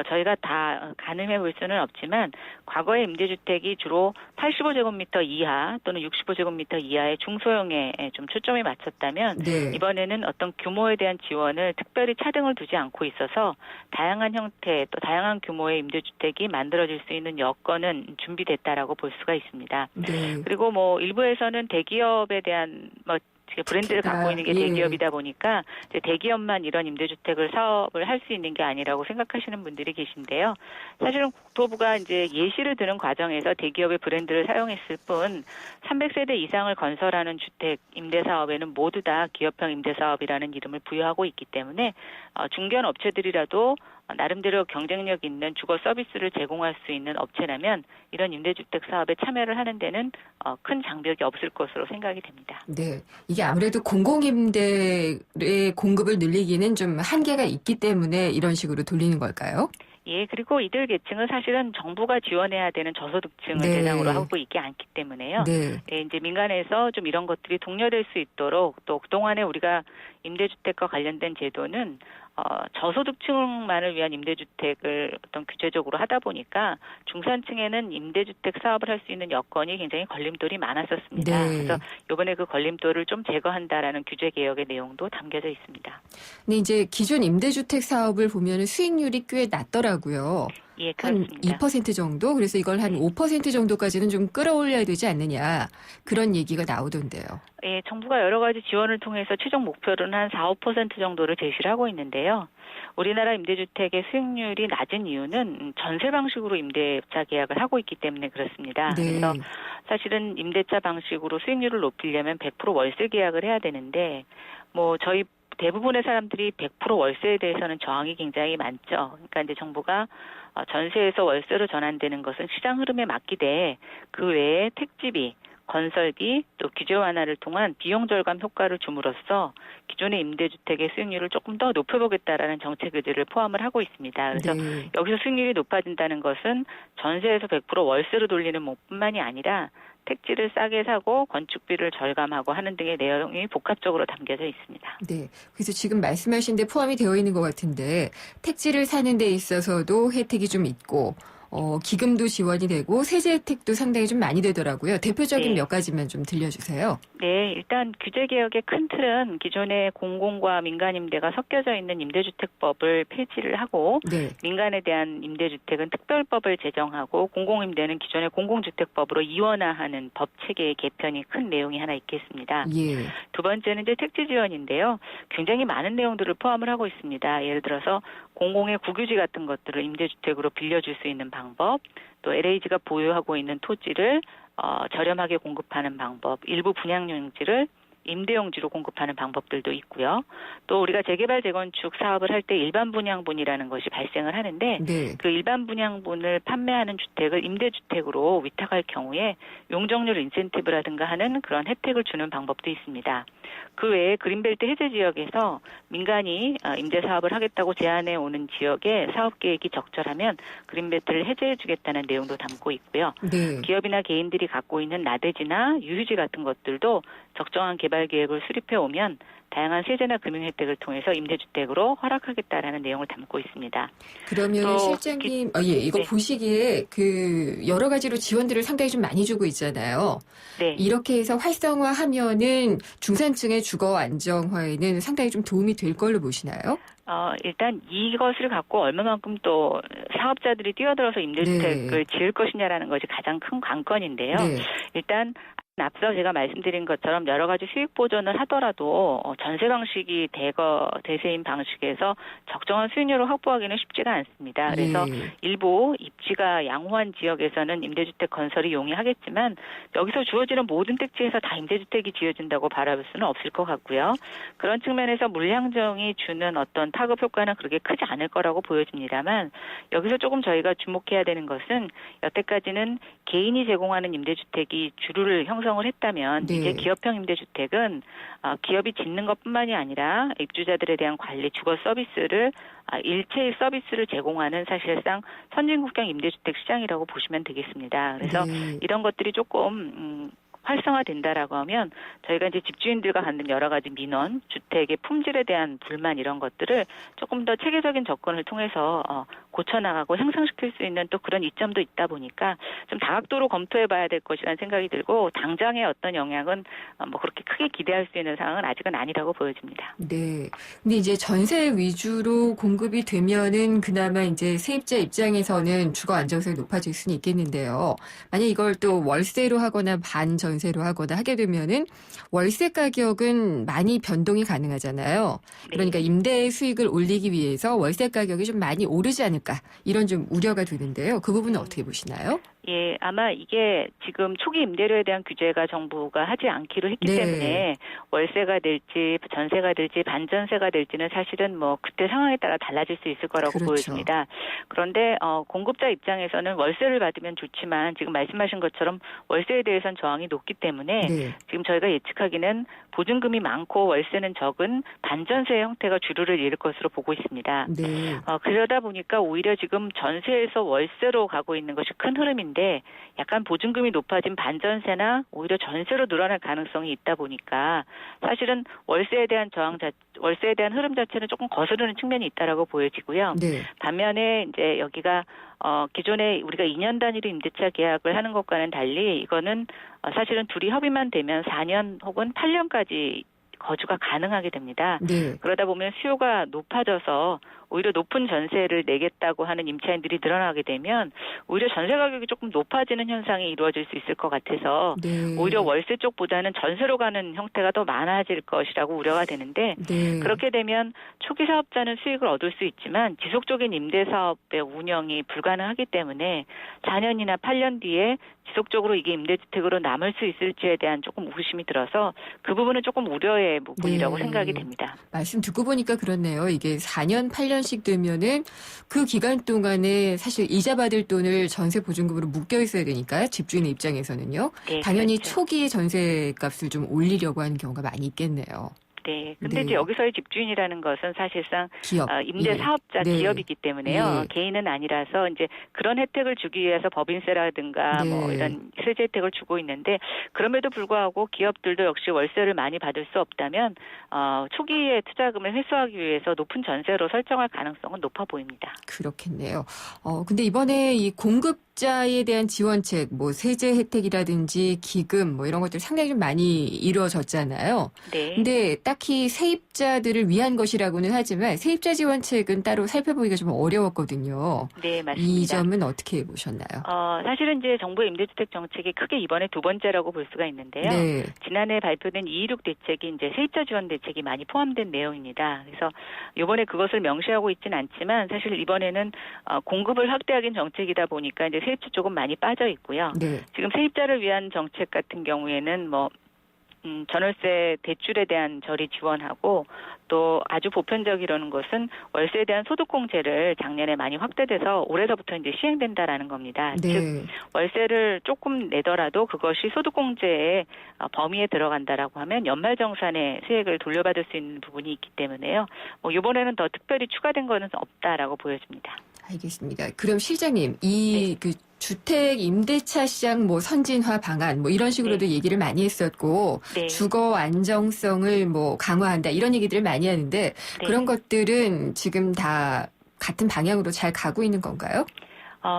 저희가 다 가늠해 볼 수는 없지만 과거의 임대주택이 주로 85제곱미터 이하 또는 65제곱미터 이하의 중소형에 좀 초점이 맞췄다면 네. 이번에는 어떤 규모에 대한 지원을 특별히 차등을 두지 않고 있어서 다양한 형태 또 다양한 규모의 임대주택이 만들어질 수 있는 여건은 준비됐다라고 볼 수가 있습니다. 네. 그리고 뭐 일부에서는 대기업에 대한 뭐 브랜드를 갖고 있는 게 대기업이다 보니까 이제 대기업만 이런 임대주택을 사업을 할 수 있는 게 아니라고 생각하시는 분들이 계신데요. 사실은 국토부가 이제 예시를 드는 과정에서 대기업의 브랜드를 사용했을 뿐 300세대 이상을 건설하는 주택 임대 사업에는 모두 다 기업형 임대 사업이라는 이름을 부여하고 있기 때문에 중견 업체들이라도 나름대로 경쟁력 있는 주거 서비스를 제공할 수 있는 업체라면 이런 임대주택 사업에 참여를 하는 데는 큰 장벽이 없을 것으로 생각이 됩니다. 네. 이게 아무래도 공공임대의 공급을 늘리기는 좀 한계가 있기 때문에 이런 식으로 돌리는 걸까요? 예, 그리고 이들 계층은 사실은 정부가 지원해야 되는 저소득층을 네. 대상으로 하고 있지 않기 때문에요. 네. 예, 이제 민간에서 좀 이런 것들이 독려될 수 있도록 또 그동안에 우리가 임대주택과 관련된 제도는 저소득층만을 위한 임대주택을 어떤 규제적으로 하다 보니까 중산층에는 임대주택 사업을 할 수 있는 여건이 굉장히 걸림돌이 많았었습니다. 네. 그래서 이번에 그 걸림돌을 좀 제거한다라는 규제 개혁의 내용도 담겨져 있습니다. 근데 이제 기존 임대주택 사업을 보면 수익률이 꽤 낮더라고요. 예, 한 그렇습니다. 2% 정도? 그래서 이걸 한 5% 정도까지는 좀 끌어올려야 되지 않느냐. 그런 얘기가 나오던데요. 예, 정부가 여러 가지 지원을 통해서 최종 목표로는 한 4, 5% 정도를 제시를 하고 있는데요. 우리나라 임대주택의 수익률이 낮은 이유는 전세 방식으로 임대차 계약을 하고 있기 때문에 그렇습니다. 네. 그래서 사실은 임대차 방식으로 수익률을 높이려면 100% 월세 계약을 해야 되는데 뭐 저희 대부분의 사람들이 100% 월세에 대해서는 저항이 굉장히 많죠. 그러니까 이제 정부가 전세에서 월세로 전환되는 것은 시장 흐름에 맡기되 그 외에 택지비, 건설비, 또 규제 완화를 통한 비용 절감 효과를 줌으로써 기존의 임대주택의 수익률을 조금 더 높여보겠다라는 정책 의지를 포함을 하고 있습니다. 그래서 네. 여기서 수익률이 높아진다는 것은 전세에서 100% 월세로 돌리는 것뿐만이 아니라 택지를 싸게 사고 건축비를 절감하고 하는 등의 내용이 복합적으로 담겨져 있습니다. 네. 그래서 지금 말씀하신 데 포함이 되어 있는 것 같은데 택지를 사는 데 있어서도 혜택이 좀 있고 기금도 지원이 되고 세제 혜택도 상당히 좀 많이 되더라고요. 대표적인 네. 몇 가지만 좀 들려주세요. 네, 일단 규제 개혁의 큰 틀은 기존의 공공과 민간 임대가 섞여져 있는 임대주택법을 폐지를 하고 네. 민간에 대한 임대주택은 특별법을 제정하고 공공임대는 기존의 공공주택법으로 이원화하는 법 체계의 개편이 큰 내용이 하나 있겠습니다. 예. 두 번째는 이제 택지 지원인데요. 굉장히 많은 내용들을 포함을 하고 있습니다. 예를 들어서 공공의 국유지 같은 것들을 임대주택으로 빌려줄 수 있는 방법, 또 LH가 보유하고 있는 토지를 저렴하게 공급하는 방법, 일부 분양용지를 임대용지로 공급하는 방법들도 있고요. 또 우리가 재개발 재건축 사업을 할 때 일반 분양분이라는 것이 발생을 하는데 네. 그 일반 분양분을 판매하는 주택을 임대주택으로 위탁할 경우에 용적률 인센티브라든가 하는 그런 혜택을 주는 방법도 있습니다. 그 외에 그린벨트 해제 지역에서 민간이 임대 사업을 하겠다고 제안해 오는 지역에 사업 계획이 적절하면 그린벨트를 해제해 주겠다는 내용도 담고 있고요. 네. 기업이나 개인들이 갖고 있는 나대지나 유휴지 같은 것들도 적정한 개발 개발 계획을 수립해 오면 다양한 세제나 금융 혜택을 통해서 임대주택으로 허락하겠다라는 내용을 담고 있습니다. 그러면 실장님, 이거 네. 보시기에 그 여러 가지로 지원들을 상당히 좀 많이 주고 있잖아요. 네. 이렇게 해서 활성화하면은 중산층의 주거 안정화에는 상당히 좀 도움이 될 걸로 보시나요? 일단 이것을 갖고 얼마만큼 또 사업자들이 뛰어들어서 임대주택을 지을 것이냐라는 것이 가장 큰 관건인데요. 네. 일단 앞서 제가 말씀드린 것처럼 여러 가지 수익 보전을 하더라도 전세 방식이 대세인 방식에서 적정한 수익률을 확보하기는 쉽지가 않습니다. 그래서 일부 입지가 양호한 지역에서는 임대주택 건설이 용이하겠지만 여기서 주어지는 모든 택지에서 다 임대주택이 지어진다고 바라볼 수는 없을 것 같고요. 그런 측면에서 물량정이 주는 어떤 타급 효과는 그렇게 크지 않을 거라고 보여집니다만 여기서 조금 저희가 주목해야 되는 것은 여태까지는 개인이 제공하는 임대주택이 주류를 형성을 했다면 이제 기업형 임대주택은 기업이 짓는 것뿐만이 아니라 입주자들에 대한 관리, 주거 서비스를 일체의 서비스를 제공하는 사실상 선진국형 임대주택 시장이라고 보시면 되겠습니다. 그래서 이런 것들이 조금 활성화된다라고 하면 저희가 이제 집주인들과 갖는 여러 가지 민원, 주택의 품질에 대한 불만 이런 것들을 조금 더 체계적인 접근을 통해서 고쳐나가고 향상시킬 수 있는 또 그런 이점도 있다 보니까 좀 다각도로 검토해봐야 될 것이라는 생각이 들고 당장의 어떤 영향은 뭐 그렇게 크게 기대할 수 있는 상황은 아직은 아니라고 보여집니다. 네. 근데 이제 전세 위주로 공급이 되면은 그나마 이제 세입자 입장에서는 주거 안정성이 높아질 수는 있겠는데요. 만약 이걸 또 월세로 하거나 반전세로 하거나 하게 되면은 월세 가격은 많이 변동이 가능하잖아요. 그러니까 임대 수익을 올리기 위해서 월세 가격이 좀 많이 오르지 않을까 이런 좀 우려가 되는데요. 그 부분은 어떻게 보시나요? 예, 아마 이게 지금 초기 임대료에 대한 규제가 정부가 하지 않기로 했기 때문에 월세가 될지 전세가 될지 반전세가 될지는 사실은 뭐 그때 상황에 따라 달라질 수 있을 거라고 보여집니다. 그런데 공급자 입장에서는 월세를 받으면 좋지만 지금 말씀하신 것처럼 월세에 대해서는 저항이 높기 때문에 지금 저희가 예측하기는 보증금이 많고 월세는 적은 반전세 형태가 주류를 이룰 것으로 보고 있습니다. 그러다 보니까 오히려 지금 전세에서 월세로 가고 있는 것이 큰 흐름인데 약간 보증금이 높아진 반전세나 오히려 전세로 늘어날 가능성이 있다 보니까 사실은 월세에 대한 월세에 대한 흐름 자체는 조금 거스르는 측면이 있다라고 보여지고요. 반면에 이제 여기가 기존에 우리가 2년 단위로 임대차 계약을 하는 것과는 달리 이거는 사실은 둘이 협의만 되면 4년 혹은 8년까지 거주가 가능하게 됩니다. 그러다 보면 수요가 높아져서 오히려 높은 전세를 내겠다고 하는 임차인들이 늘어나게 되면 오히려 전세 가격이 조금 높아지는 현상이 이루어질 수 있을 것 같아서 오히려 월세 쪽보다는 전세로 가는 형태가 더 많아질 것이라고 우려가 되는데 그렇게 되면 초기 사업자는 수익을 얻을 수 있지만 지속적인 임대사업의 운영이 불가능하기 때문에 4년이나 8년 뒤에 지속적으로 이게 임대주택으로 남을 수 있을지에 대한 조금 의구심이 들어서 그 부분은 조금 우려의 부분이라고 생각이 됩니다. 말씀 듣고 보니까 그렇네요. 이게 4년, 8년씩 되면은 그 기간 동안에 사실 이자 받을 돈을 전세 보증금으로 묶여 있어야 되니까요. 집주인의 입장에서는요. 당연히 초기에 전세 값을 좀 올리려고 하는 경우가 많이 있겠네요. 네. 근데 이제 여기서의 집주인이라는 것은 사실상 임대 사업자 기업이기 때문에요. 개인은 아니라서 이제 그런 혜택을 주기 위해서 법인세라든가 뭐 이런 세제 혜택을 주고 있는데 그럼에도 불구하고 기업들도 역시 월세를 많이 받을 수 없다면 초기에 투자금을 회수하기 위해서 높은 전세로 설정할 가능성은 높아 보입니다. 그렇겠네요. 근데 이번에 이 공급자에 대한 지원책, 뭐 세제 혜택이라든지 기금 뭐 이런 것들 상당히 좀 많이 이루어졌잖아요. 근데 딱히 세입자들을 위한 것이라고는 하지만 세입자 지원책은 따로 살펴보기가 좀 어려웠거든요. 네, 맞습니다. 이 점은 어떻게 보셨나요? 사실은 이제 정부의 임대주택 정책이 크게 이번에 두 번째라고 볼 수가 있는데요. 지난해 발표된 226 대책이 이제 세입자 지원 대책이 많이 포함된 내용입니다. 그래서 이번에 그것을 명시하고 있지는 않지만 사실 이번에는 공급을 확대하긴 정책이다 보니까 이제 세입자 쪽은 많이 빠져 있고요. 지금 세입자를 위한 정책 같은 경우에는 뭐 전월세 대출에 대한 저리 지원하고 또 아주 보편적이라는 것은 월세에 대한 소득공제를 작년에 많이 확대돼서 올해서부터 이제 시행된다라는 겁니다. 즉 월세를 조금 내더라도 그것이 소득공제의 범위에 들어간다라고 하면 연말정산에 수익을 돌려받을 수 있는 부분이 있기 때문에요. 뭐 이번에는 더 특별히 추가된 거는 없다라고 보여집니다. 알겠습니다. 그럼 실장님, 이 그 주택 임대차 시장 뭐 선진화 방안 뭐 이런 식으로도 얘기를 많이 했었고 주거 안정성을 뭐 강화한다 이런 얘기들을 많이 하는데 그런 것들은 지금 다 같은 방향으로 잘 가고 있는 건가요?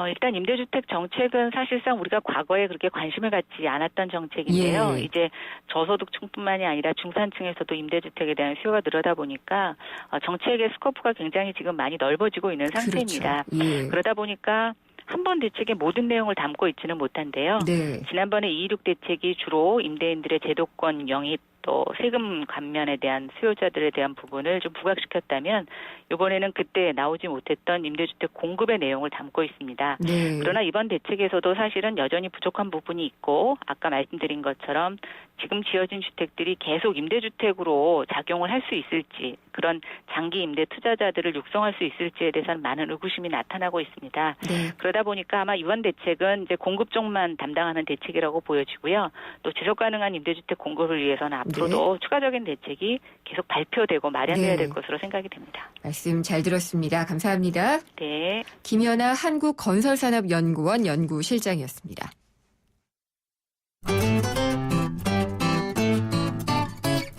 일단 임대주택 정책은 사실상 우리가 과거에 그렇게 관심을 갖지 않았던 정책인데요. 예. 이제 저소득층뿐만이 아니라 중산층에서도 임대주택에 대한 수요가 늘어다 보니까 정책의 스코프가 굉장히 지금 많이 넓어지고 있는 상태입니다. 그렇죠. 예. 그러다 보니까 한 번 대책의 모든 내용을 담고 있지는 못한데요. 네. 지난번에 226 대책이 주로 임대인들의 제도권 영입 또 세금 감면에 대한 수요자들에 대한 부분을 좀 부각시켰다면 이번에는 그때 나오지 못했던 임대주택 공급의 내용을 담고 있습니다. 네. 그러나 이번 대책에서도 사실은 여전히 부족한 부분이 있고 아까 말씀드린 것처럼 지금 지어진 주택들이 계속 임대주택으로 작용을 할 수 있을지 그런 장기 임대 투자자들을 육성할 수 있을지에 대해서는 많은 의구심이 나타나고 있습니다. 네. 그러다 보니까 아마 이번 대책은 이제 공급 쪽만 담당하는 대책이라고 보여지고요. 또 지속 가능한 임대주택 공급을 위해서는 앞으로도 추가적인 대책이 계속 발표되고 마련돼야 될 것으로 생각이 됩니다. 말씀 잘 들었습니다. 감사합니다. 네. 김연아 한국건설산업연구원 연구실장이었습니다.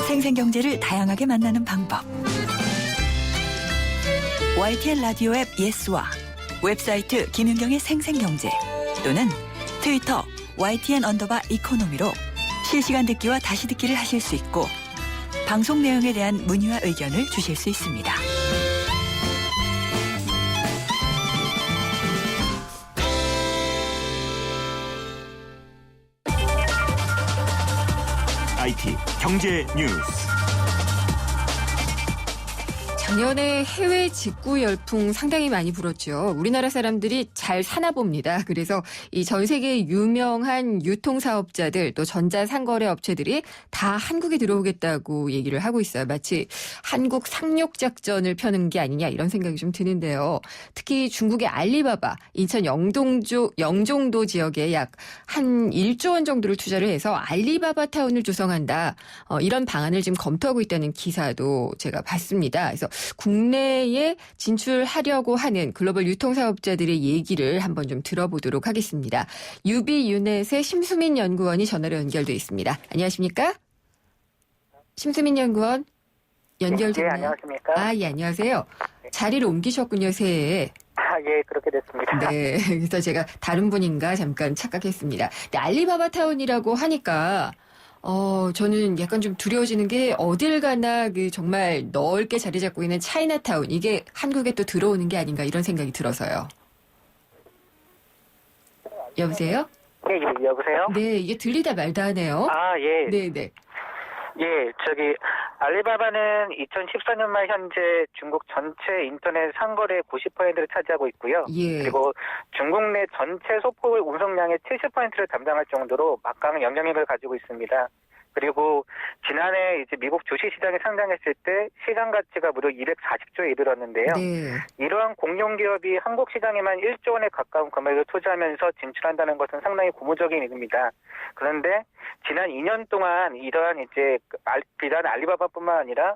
생생경제를 다양하게 만나는 방법. YTN 라디오 앱 예스와 웹사이트 김윤경의 생생경제 또는 트위터 YTN_이코노미로 실시간 듣기와 다시 듣기를 하실 수 있고 방송 내용에 대한 문의와 의견을 주실 수 있습니다. IT 경제 뉴스. 작년에 해외 직구 열풍 상당히 많이 불었죠. 우리나라 사람들이 잘 사나 봅니다. 그래서 이 전 세계 유명한 유통사업자들 또 전자상거래 업체들이 다 한국에 들어오겠다고 얘기를 하고 있어요. 마치 한국 상륙작전을 펴는 게 아니냐 이런 생각이 좀 드는데요. 특히 중국의 알리바바 인천 영종도 지역에 약 한 1조 원 정도를 투자를 해서 알리바바 타운을 조성한다. 이런 방안을 지금 검토하고 있다는 기사도 제가 봤습니다. 그래서 국내에 진출하려고 하는 글로벌 유통사업자들의 얘기를 한번 좀 들어보도록 하겠습니다. 유비유넷의 심수민 연구원이 전화로 연결돼 있습니다. 안녕하십니까? 심수민 연구원 연결됐나요? 네, 안녕하십니까? 예, 안녕하세요. 자리를 옮기셨군요, 새해에. 예, 그렇게 됐습니다. 네, 그래서 제가 다른 분인가 잠깐 착각했습니다. 근데 알리바바 타운이라고 하니까 저는 약간 좀 두려워지는 게 어딜 가나 그 정말 넓게 자리 잡고 있는 차이나타운 이게 한국에 또 들어오는 게 아닌가 이런 생각이 들어서요. 여보세요? 예, 여보세요? 네, 이게 들리다 말다 하네요. 예. 네. 예, 알리바바는 2014년 말 현재 중국 전체 인터넷 상거래 90%를 차지하고 있고요. 예. 그리고 중국 내 전체 소포 운송량의 70%를 담당할 정도로 막강한 영향력을 가지고 있습니다. 그리고 지난해 이제 미국 주식시장에 상장했을 때 시장 가치가 무려 240조에 이르렀는데요. 네. 이러한 공룡 기업이 한국 시장에만 1조 원에 가까운 금액을 투자하면서 진출한다는 것은 상당히 고무적인 일입니다. 그런데 지난 2년 동안 이러한 이제 비단 알리바바뿐만 아니라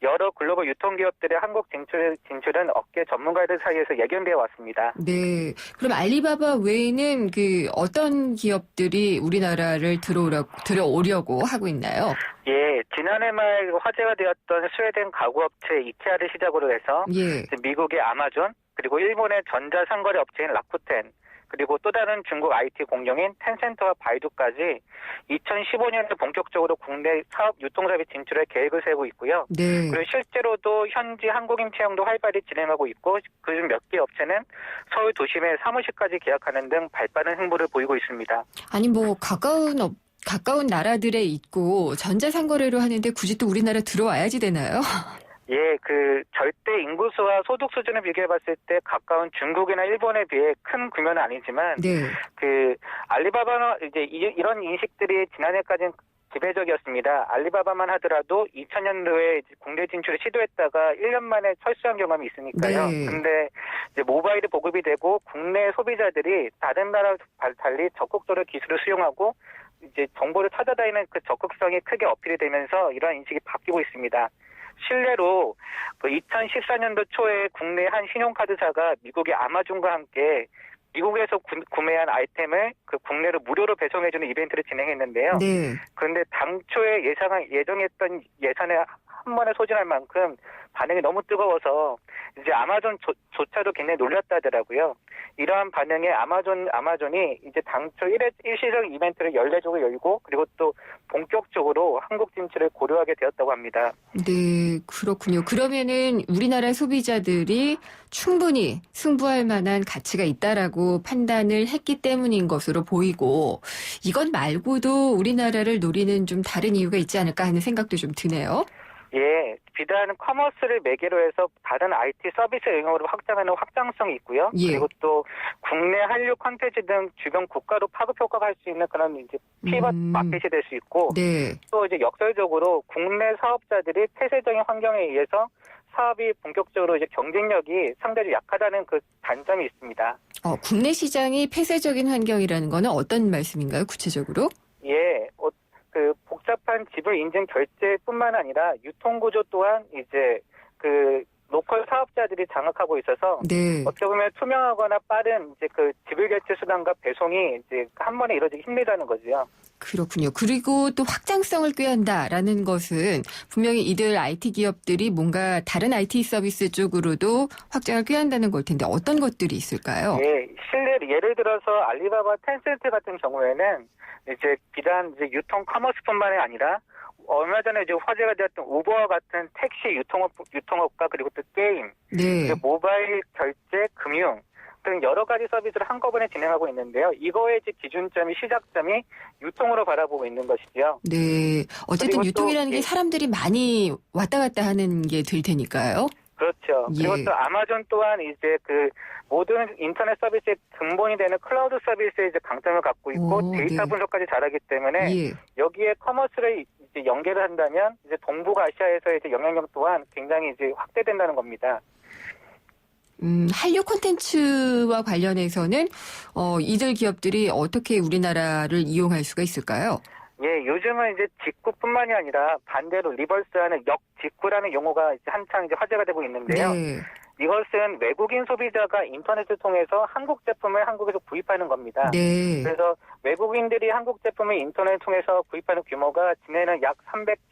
여러 글로벌 유통기업들의 한국 진출은 업계 전문가들 사이에서 예견되어 왔습니다. 네. 그럼 알리바바 외에는 그 어떤 기업들이 우리나라를 들어오려고 하고 있나요? 예, 지난해 말 화제가 되었던 스웨덴 가구업체 이케아를 시작으로 해서 미국의 아마존 그리고 일본의 전자상거래 업체인 라쿠텐 그리고 또 다른 중국 IT 공룡인 텐센트와 바이두까지 2015년에 본격적으로 국내 유통사업에 진출할 계획을 세우고 있고요. 네. 그리고 실제로도 현지 한국인 채용도 활발히 진행하고 있고 그중 몇 개 업체는 서울 도심에 사무실까지 계약하는 등 발빠른 행보를 보이고 있습니다. 아니 뭐 가까운 나라들에 있고 전자상거래로 하는데 굳이 또 우리나라 들어와야지 되나요? 예, 절대 인구수와 소득 수준을 비교해봤을 때 가까운 중국이나 일본에 비해 큰 규모는 아니지만, 알리바바는 이제 이런 인식들이 지난해까지는 지배적이었습니다. 알리바바만 하더라도 2000년도에 국내 진출을 시도했다가 1년 만에 철수한 경험이 있으니까요. 근데 이제 모바일이 보급이 되고 국내 소비자들이 다른 나라와 달리 적극적으로 기술을 수용하고 이제 정보를 찾아다니는 그 적극성이 크게 어필이 되면서 이러한 인식이 바뀌고 있습니다. 실례로 그 2014년도 초에 국내 한 신용카드사가 미국의 아마존과 함께 미국에서 구매한 아이템을 그 국내로 무료로 배송해주는 이벤트를 진행했는데요. 네. 그런데 당초에 예정했던 예산에 한 번에 소진할 만큼 반응이 너무 뜨거워서 이제 아마존조차도 굉장히 놀랐다더라고요. 이러한 반응에 아마존이 이제 당초 일시적 이벤트를 연례적으로 열고 그리고 또 본격적으로 한국 진출을 고려하게 되었다고 합니다. 네, 그렇군요. 그러면은 우리나라 소비자들이 충분히 승부할 만한 가치가 있다라고 판단을 했기 때문인 것으로 보이고 이것 말고도 우리나라를 노리는 좀 다른 이유가 있지 않을까 하는 생각도 좀 드네요. 예, 비단 커머스를 매개로 해서 다른 IT 서비스 영역으로 확장하는 확장성이 있고요. 예. 그리고 또 국내 한류 콘텐츠 등 주변 국가로 파급 효과가 할 수 있는 그런 이제 피벗 마켓이 될 수 있고, 네. 또 이제 역설적으로 국내 사업자들이 폐쇄적인 환경에 의해서 사업이 본격적으로 이제 경쟁력이 상대적으로 약하다는 그 단점이 있습니다. 국내 시장이 폐쇄적인 환경이라는 거는 어떤 말씀인가요, 구체적으로? 예, 그 복잡한 지불 인증 결제뿐만 아니라 유통 구조 또한 이제 그 로컬 사업자들이 장악하고 있어서 네. 어떻게 보면 투명하거나 빠른 이제 그 지불 결제 수단과 배송이 이제 한 번에 이루어지기 힘들다는 거죠. 그렇군요. 그리고 또 확장성을 꾀한다라는 것은 분명히 이들 IT 기업들이 뭔가 다른 IT 서비스 쪽으로도 확장을 꾀한다는 걸 텐데 어떤 것들이 있을까요? 예, 예를 들어서 알리바바, 텐센트 같은 경우에는 이제 비단 이제 유통 커머스뿐만이 아니라 얼마 전에 이제 화제가 되었던 우버와 같은 택시 유통업과 그리고 또 게임, 네. 모바일 결제, 금융 등 여러 가지 서비스를 한꺼번에 진행하고 있는데요. 이거의 이제 기준점이 시작점이 유통으로 바라보고 있는 것이죠. 네. 어쨌든 유통이라는 게 사람들이 많이 왔다 갔다 하는 게 될 테니까요. 그렇죠. 그리고 또 아마존 또한 이제 그 모든 인터넷 서비스의 근본이 되는 클라우드 서비스에 이제 강점을 갖고 있고 데이터 분석까지 잘하기 때문에 여기에 커머스를 이제 연계를 한다면 이제 동북아시아에서의 이제 영향력 또한 굉장히 이제 확대된다는 겁니다. 한류 콘텐츠와 관련해서는 이들 기업들이 어떻게 우리나라를 이용할 수가 있을까요? 예, 요즘은 이제 직구뿐만이 아니라 반대로 리버스하는 역직구라는 용어가 이제 한창 이제 화제가 되고 있는데요. 네. 이것은 외국인 소비자가 인터넷을 통해서 한국 제품을 한국에서 구입하는 겁니다. 네. 그래서 외국인들이 한국 제품을 인터넷을 통해서 구입하는 규모가 지난해는 약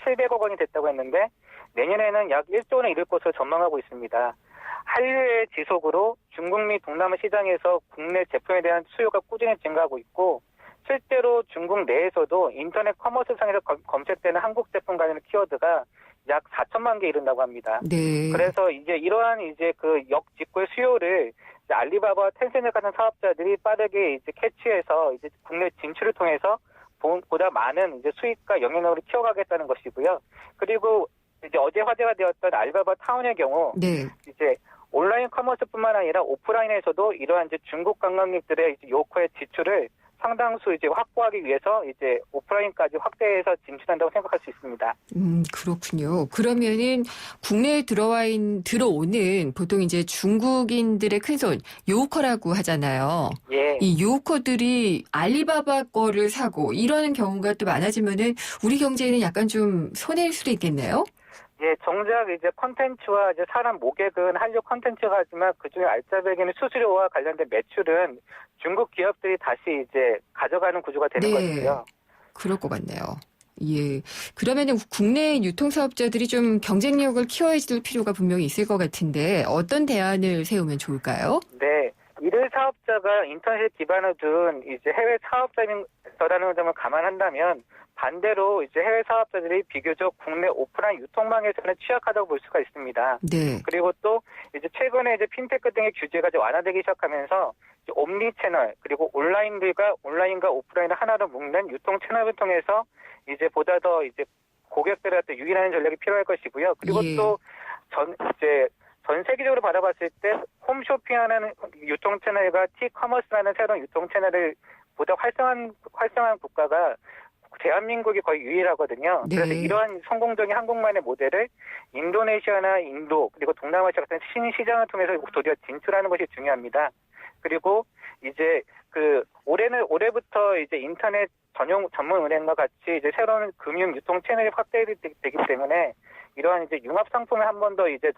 700억 원이 됐다고 했는데 내년에는 약 1조 원에 이를 것으로 전망하고 있습니다. 한류의 지속으로 중국 및 동남아 시장에서 국내 제품에 대한 수요가 꾸준히 증가하고 있고 실제로 중국 내에서도 인터넷 커머스 상에서 검색되는 한국 제품 관련 키워드가 약 4천만 개에 이른다고 합니다. 네. 그래서 이제 이러한 이제 그 역직구의 수요를 이제 알리바바와 텐센트 같은 사업자들이 빠르게 이제 캐치해서 이제 국내 진출을 통해서 보다 많은 이제 수익과 영향력을 키워가겠다는 것이고요. 그리고 이제 어제 화제가 되었던 알리바바 타운의 경우 이제 온라인 커머스뿐만 아니라 오프라인에서도 이러한 이제 중국 관광객들의 이제 요커의 지출을 상당수 이제 확보하기 위해서 이제 오프라인까지 확대해서 진출한다고 생각할 수 있습니다. 그렇군요. 그러면은 국내에 들어오는 보통 이제 중국인들의 큰손 요커라고 하잖아요. 예. 이 요커들이 알리바바 거를 사고 이러는 경우가 또 많아지면은 우리 경제에는 약간 좀 손해일 수도 있겠네요. 예, 정작 이제 컨텐츠와 이제 사람 모객은 한류 컨텐츠가 하지만 그중에 알짜배기는 수수료와 관련된 매출은 중국 기업들이 다시 이제 가져가는 구조가 되는 거고요. 그럴 것 같네요. 예. 그러면은 국내 유통사업자들이 좀 경쟁력을 키워줄 필요가 분명히 있을 것 같은데 어떤 대안을 세우면 좋을까요? 네. 이들 사업자가 인터넷 기반을 둔 이제 해외 사업자라는 점을 감안한다면 반대로 이제 해외 사업자들이 비교적 국내 오프라인 유통망에서는 취약하다고 볼 수가 있습니다. 네. 그리고 또 이제 최근에 이제 핀테크 등의 규제가 이제 완화되기 시작하면서 이제 옴니 채널 그리고 온라인과 오프라인을 하나로 묶는 유통 채널을 통해서 이제 보다 더 이제 고객들한테 유인하는 전략이 필요할 것이고요. 그리고 또 전 세계적으로 바라봤을 때 홈쇼핑하는 유통 채널과 티커머스라는 새로운 유통 채널을 보다 활성한 국가가 대한민국이 거의 유일하거든요. 네. 그래서 이러한 성공적인 한국만의 모델을 인도네시아나 인도 그리고 동남아시아 같은 신시장을 통해서 도리어 진출하는 것이 중요합니다. 그리고 이제 올해부터 이제 인터넷 전문 은행과 같이 이제 새로운 금융 유통 채널이 확대되기 때문에 이러한 이제 융합 상품을 한 번 더 이제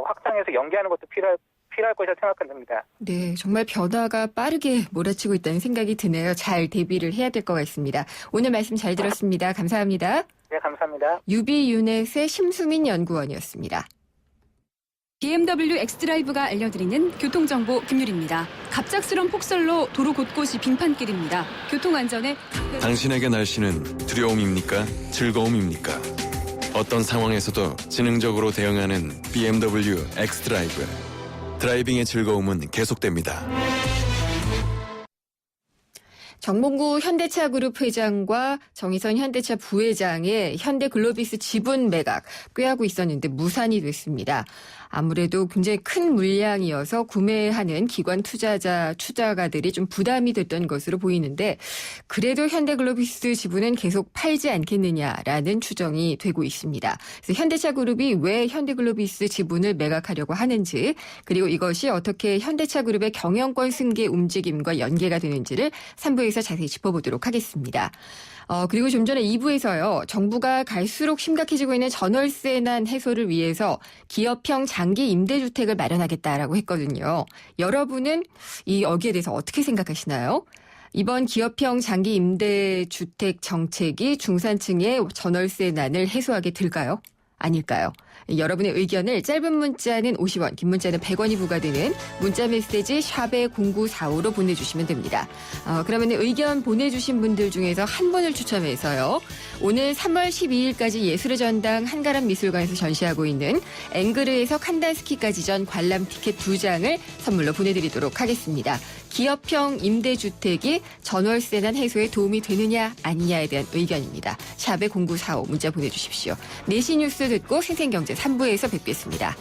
확장해서 연계하는 것도 필요할 것이라 생각합니다. 네, 정말 변화가 빠르게 몰아치고 있다는 생각이 드네요. 잘 대비를 해야 될 것 같습니다. 오늘 말씀 잘 들었습니다. 감사합니다. 네, 감사합니다. 유비유넷의 심수민 연구원이었습니다. BMW 엑스드라이브가 알려드리는 교통정보 김유리입니다. 갑작스런 폭설로 도로 곳곳이 빙판길입니다. 교통안전에 당신에게 날씨는 두려움입니까? 즐거움입니까? 어떤 상황에서도 지능적으로 대응하는 BMW 엑스드라이브. 드라이빙의 즐거움은 계속됩니다. 정몽구 현대차그룹 회장과 정의선 현대차 부회장의 현대글로비스 지분 매각 꾀하고 있었는데 무산이 됐습니다. 아무래도 굉장히 큰 물량이어서 구매하는 기관 투자가들이 좀 부담이 됐던 것으로 보이는데 그래도 현대글로비스 지분은 계속 팔지 않겠느냐라는 추정이 되고 있습니다. 그래서 현대차그룹이 왜 현대글로비스 지분을 매각하려고 하는지 그리고 이것이 어떻게 현대차그룹의 경영권 승계 움직임과 연계가 되는지를 3부에서 자세히 짚어보도록 하겠습니다. 그리고 좀 전에 2부에서요. 정부가 갈수록 심각해지고 있는 전월세난 해소를 위해서 기업형 장기 임대주택을 마련하겠다라고 했거든요. 여러분은 여기에 대해서 어떻게 생각하시나요? 이번 기업형 장기 임대주택 정책이 중산층의 전월세난을 해소하게 될까요? 아닐까요? 여러분의 의견을 짧은 문자는 50원, 긴 문자는 100원이 부과되는 문자메시지 샵에 0945로 보내주시면 됩니다. 그러면 의견 보내주신 분들 중에서 한 분을 추첨해서요. 오늘 3월 12일까지 예술의 전당 한가람 미술관에서 전시하고 있는 앵그르에서 칸다스키까지 관람 티켓 2장을 선물로 보내드리도록 하겠습니다. 기업형 임대주택이 전월세난 해소에 도움이 되느냐 아니냐에 대한 의견입니다. 샵에 0945 문자 보내주십시오. 4시 뉴스 듣고 생생경제 3부에서 뵙겠습니다.